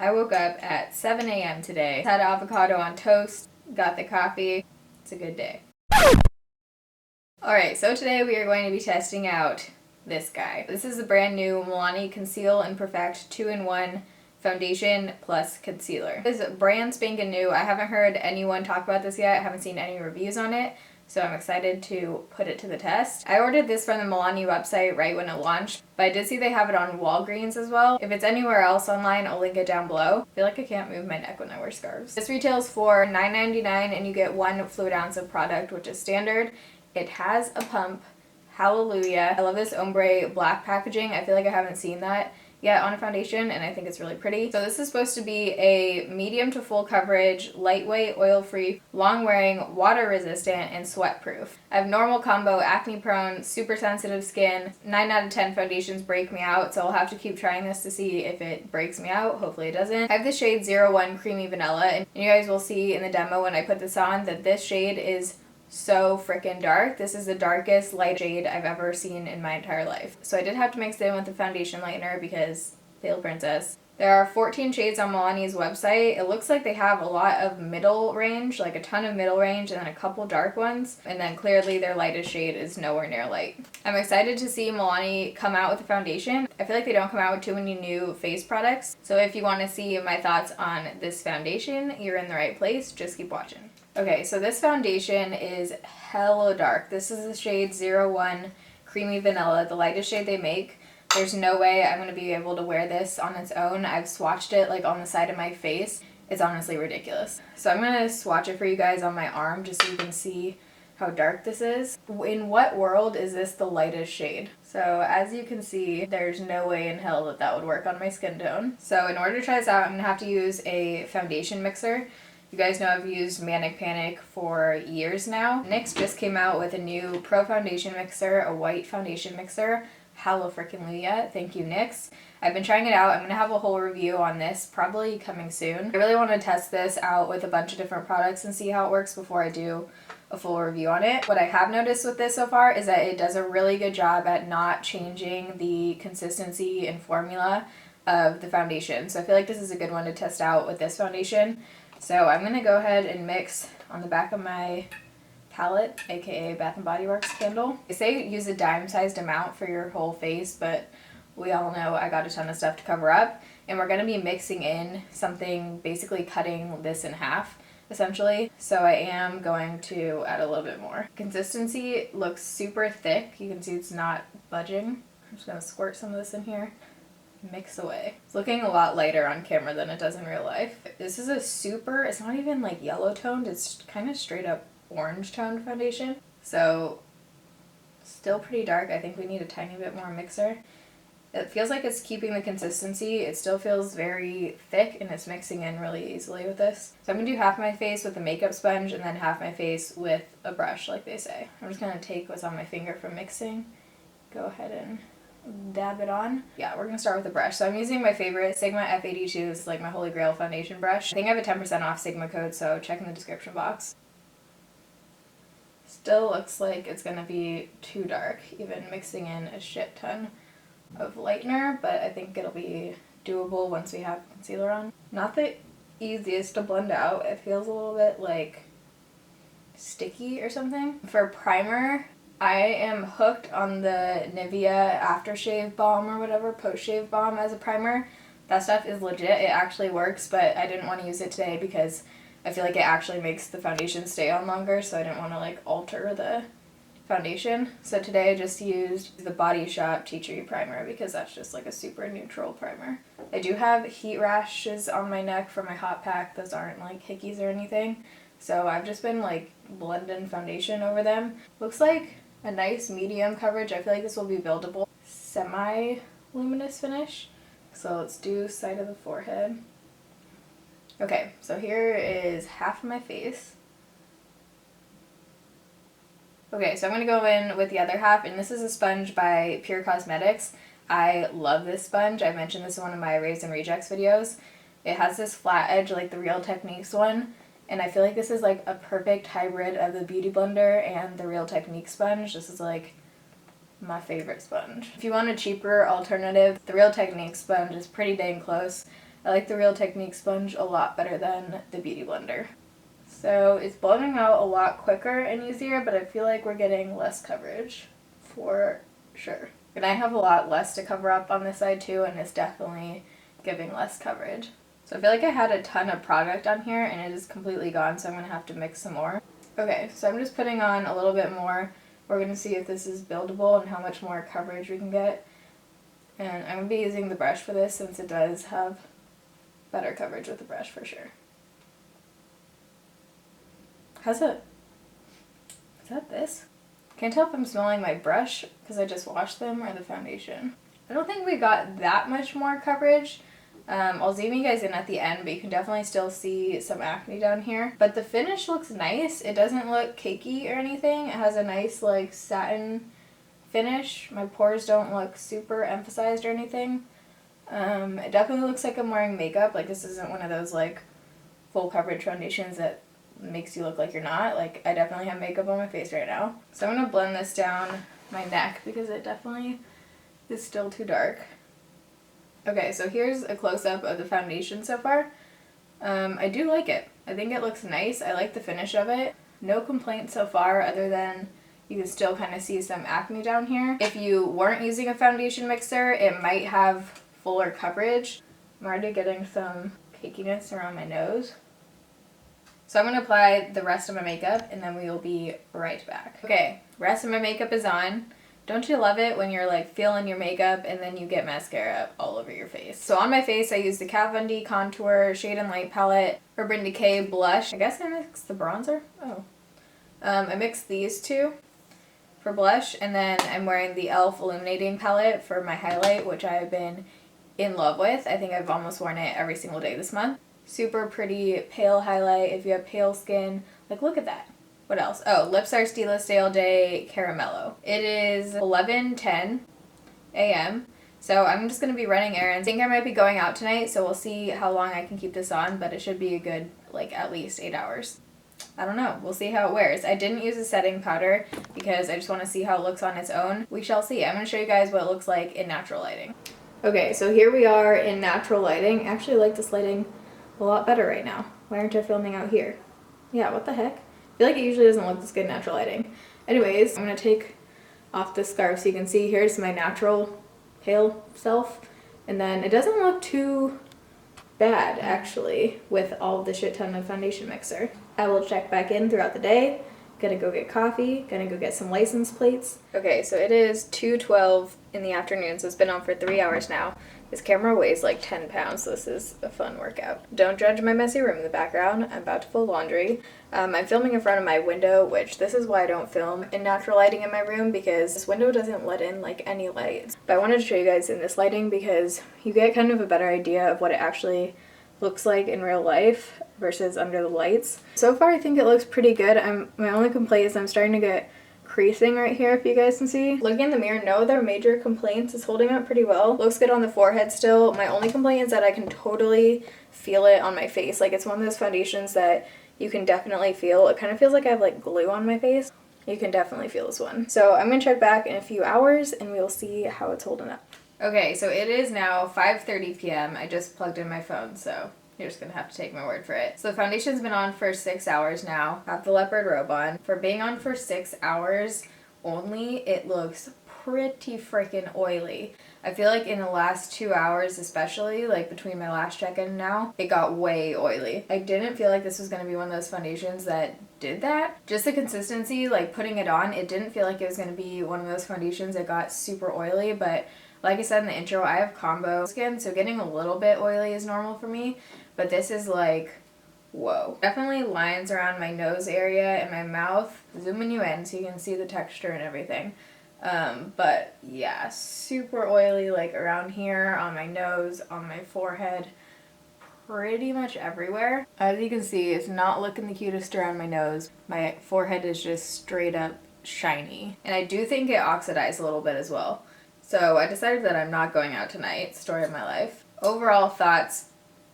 I woke up at 7 a.m. today, had avocado on toast, got the coffee. It's a good day. Alright, so today we are going to be testing out this guy. This is the brand new MILANI Conceal and Perfect 2-in-1 foundation plus concealer. This is brand spanking new. I haven't heard anyone talk about this yet. I haven't seen any reviews on it, so I'm excited to put it to the test. I ordered this from the MILANI website right when it launched, but I did see they have it on Walgreens as well. If it's anywhere else online, I'll link it down below. I feel like I can't move my neck when I wear scarves. This retails for $9.99 and you get 1 fluid ounce of product, which is standard. It has a pump. Hallelujah. I love this ombre black packaging. I feel like I haven't seen that yet on a foundation, and I think it's really pretty. So this is supposed to be a medium to full coverage, lightweight, oil-free, long-wearing, water-resistant, and sweat-proof. I have normal combo, acne-prone, super sensitive skin. 9 out of 10 foundations break me out, so I'll have to keep trying this to see if it breaks me out. Hopefully it doesn't. I have the shade 01 Creamy Vanilla, and you guys will see in the demo when I put this on that this shade is so freaking dark. This is the darkest light shade I've ever seen in my entire life. So I did have to mix it in with the foundation lightener because failed princess. There are 14 shades on MILANI's website. It looks like they have a lot of middle range, like a ton of middle range, and then a couple dark ones. And then clearly their lightest shade is nowhere near light. I'm excited to see MILANI come out with a foundation. I feel like they don't come out with too many new face products. So if you want to see my thoughts on this foundation, you're in the right place. Just keep watching. Okay, so this foundation is hella dark. This is the shade 01 Creamy Vanilla, the lightest shade they make. There's no way I'm going to be able to wear this on its own. I've swatched it like on the side of my face. It's honestly ridiculous. So I'm going to swatch it for you guys on my arm just so you can see how dark this is. In what world is this the lightest shade? So as you can see, there's no way in hell that that would work on my skin tone. So in order to try this out, I'm going to have to use a foundation mixer. You guys know I've used Manic Panic for years now. NYX just came out with a new Pro Foundation Mixer, a white foundation mixer. Hallelujah. Thank you, NYX. I've been trying it out. I'm going to have a whole review on this probably coming soon. I really want to test this out with a bunch of different products and see how it works before I do a full review on it. What I have noticed with this so far is that it does a really good job at not changing the consistency and formula of the foundation. So I feel like this is a good one to test out with this foundation. So I'm going to go ahead and mix on the back of my palette, aka Bath & Body Works candle. They say use a dime-sized amount for your whole face, but we all know I got a ton of stuff to cover up. And we're going to be mixing in something, basically cutting this in half, essentially. So I am going to add a little bit more. Consistency looks super thick. You can see it's not budging. I'm just going to squirt some of this in here. Mix away. It's looking a lot lighter on camera than it does in real life. This is a super, it's not even like yellow toned, it's kind of straight up orange toned foundation. So still pretty dark. I think we need a tiny bit more mixer. It feels like it's keeping the consistency. It still feels very thick and it's mixing in really easily with this. So I'm gonna do half my face with a makeup sponge and then half my face with a brush like they say. I'm just gonna take what's on my finger from mixing, go ahead and dab it on. Yeah, we're gonna start with a brush. So I'm using my favorite Sigma F82. This is like my holy grail foundation brush. I think I have a 10% off Sigma code, so check in the description box. Still looks like it's gonna be too dark, even mixing in a shit ton of lightener, but I think it'll be doable once we have concealer on. Not the easiest to blend out. It feels a little bit like sticky or something. For primer, I am hooked on the Nivea aftershave balm or whatever, post-shave balm as a primer. That stuff is legit. It actually works, but I didn't want to use it today because I feel like it actually makes the foundation stay on longer, so I didn't want to like alter the foundation. So today I just used the Body Shop Tea Tree Primer because that's just like a super neutral primer. I do have heat rashes on my neck from my hot pack. Those aren't like hickeys or anything. So I've just been like blending foundation over them. Looks like a nice medium coverage. I feel like this will be buildable. Semi-luminous finish. So let's do side of the forehead. Okay, so here is half of my face. Okay, so I'm going to go in with the other half, and this is a sponge by Pure Cosmetics. I love this sponge. I mentioned this in one of my Raves and Rejects videos. It has this flat edge like the Real Techniques one, and I feel like this is like a perfect hybrid of the Beauty Blender and the Real Techniques sponge. This is like my favorite sponge. If you want a cheaper alternative, the Real Techniques sponge is pretty dang close. I like the Real Technique sponge a lot better than the Beauty Blender. So it's blending out a lot quicker and easier, but I feel like we're getting less coverage for sure. And I have a lot less to cover up on this side too, and it's definitely giving less coverage. So I feel like I had a ton of product on here and it is completely gone, so I'm going to have to mix some more. Okay, so I'm just putting on a little bit more. We're going to see if this is buildable and how much more coverage we can get. And I'm going to be using the brush for this since it does have better coverage with the brush for sure. How's it? Is that this? Can't tell if I'm smelling my brush because I just washed them or the foundation. I don't think we got that much more coverage. I'll zoom you guys in at the end, but you can definitely still see some acne down here. But the finish looks nice. It doesn't look cakey or anything. It has a nice like satin finish. My pores don't look super emphasized or anything. It definitely looks like I'm wearing makeup. Like this isn't one of those like full coverage foundations that makes you look like you're not. Like I definitely have makeup on my face right now. So I'm going to blend this down my neck because it definitely is still too dark. Okay, so here's a close-up of the foundation so far. I do like it. I think it looks nice. I like the finish of it. No complaints so far other than you can still kind of see some acne down here. If you weren't using a foundation mixer, it might have fuller coverage. I'm already getting some cakiness around my nose. So I'm going to apply the rest of my makeup and then we will be right back. Okay, rest of my makeup is on. Don't you love it when you're like feeling your makeup and then you get mascara all over your face? So on my face I used the Kat Von D Contour Shade and Light palette, Urban Decay blush. I guess I mixed the bronzer. Oh. I mixed these two for blush, and then I'm wearing the e.l.f. Illuminating palette for my highlight, which I've been in love with. I think I've almost worn it every single day this month. Super pretty pale highlight if you have pale skin. Like look at that. What else? Oh, Lips Are Stila Stay All Day Caramello. It is 11:10 a.m. So I'm just going to be running errands. I think I might be going out tonight, so we'll see how long I can keep this on, but it should be a good, like, at least 8 hours. I don't know. We'll see how it wears. I didn't use a setting powder because I just want to see how it looks on its own. We shall see. I'm going to show you guys what it looks like in natural lighting. Okay, so here we are in natural lighting. I actually like this lighting a lot better right now. Why aren't I filming out here? Yeah, what the heck? I feel like it usually doesn't look this good in natural lighting. Anyways, I'm going to take off this scarf so you can see here's my natural pale self. And then it doesn't look too bad actually with all the shit ton of foundation mixer. I will check back in throughout the day. Gonna go get coffee, gonna go get some license plates. Okay, so it is 2:12 in the afternoon, so it's been on for 3 hours now. This camera weighs like 10 pounds, so this is a fun workout. Don't judge my messy room in the background. I'm about to fold laundry. I'm filming in front of my window, which this is why I don't film in natural lighting in my room, because this window doesn't let in like any light. But I wanted to show you guys in this lighting because you get kind of a better idea of what it actually looks like in real life versus under the lights. So far I think it looks pretty good. My only complaint is I'm starting to get creasing right here, if you guys can see. Looking in the mirror, no other major complaints. It's holding up pretty well. Looks good on the forehead still. My only complaint is that I can totally feel it on my face. Like it's one of those foundations that you can definitely feel. It kind of feels like I have like glue on my face. You can definitely feel this one. So I'm gonna check back in a few hours and we'll see how it's holding up. Okay, so it is now 5:30 p.m. I just plugged in my phone, so you're just gonna have to take my word for it. So the foundation's been on for 6 hours now. I have the leopard robe on. For being on for 6 hours only, it looks pretty freaking oily. I feel like in the last 2 hours especially, like between my last check-in and now, it got way oily. I didn't feel like this was gonna be one of those foundations that did that. Just the consistency, like putting it on, it didn't feel like it was gonna be one of those foundations that got super oily, but like I said in the intro, I have combo skin, so getting a little bit oily is normal for me, but this is like, whoa. Definitely lines around my nose area and my mouth. Zooming you in so you can see the texture and everything. But yeah, super oily like around here, on my nose, on my forehead, pretty much everywhere. As you can see, it's not looking the cutest around my nose. My forehead is just straight up shiny. And I do think it oxidized a little bit as well. So I decided that I'm not going out tonight. Story of my life. Overall thoughts,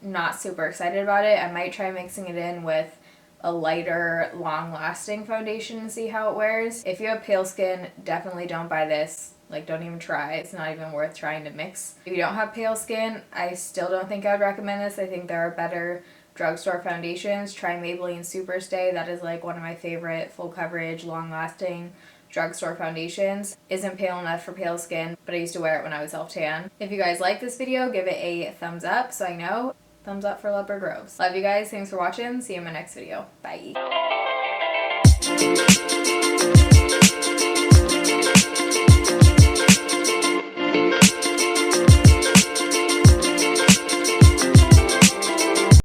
not super excited about it. I might try mixing it in with a lighter, long-lasting foundation and see how it wears. If you have pale skin, definitely don't buy this. Like, don't even try. It's not even worth trying to mix. If you don't have pale skin, I still don't think I would recommend this. I think there are better drugstore foundations. Try Maybelline Superstay. That is like one of my favorite full coverage, long lasting drugstore foundations. Isn't pale enough for pale skin, but I used to wear it when I was self-tan. If you guys like this video, give it a thumbs up so I know. Thumbs up for Leopard Groves. Love you guys. Thanks for watching. See you in my next video. Bye.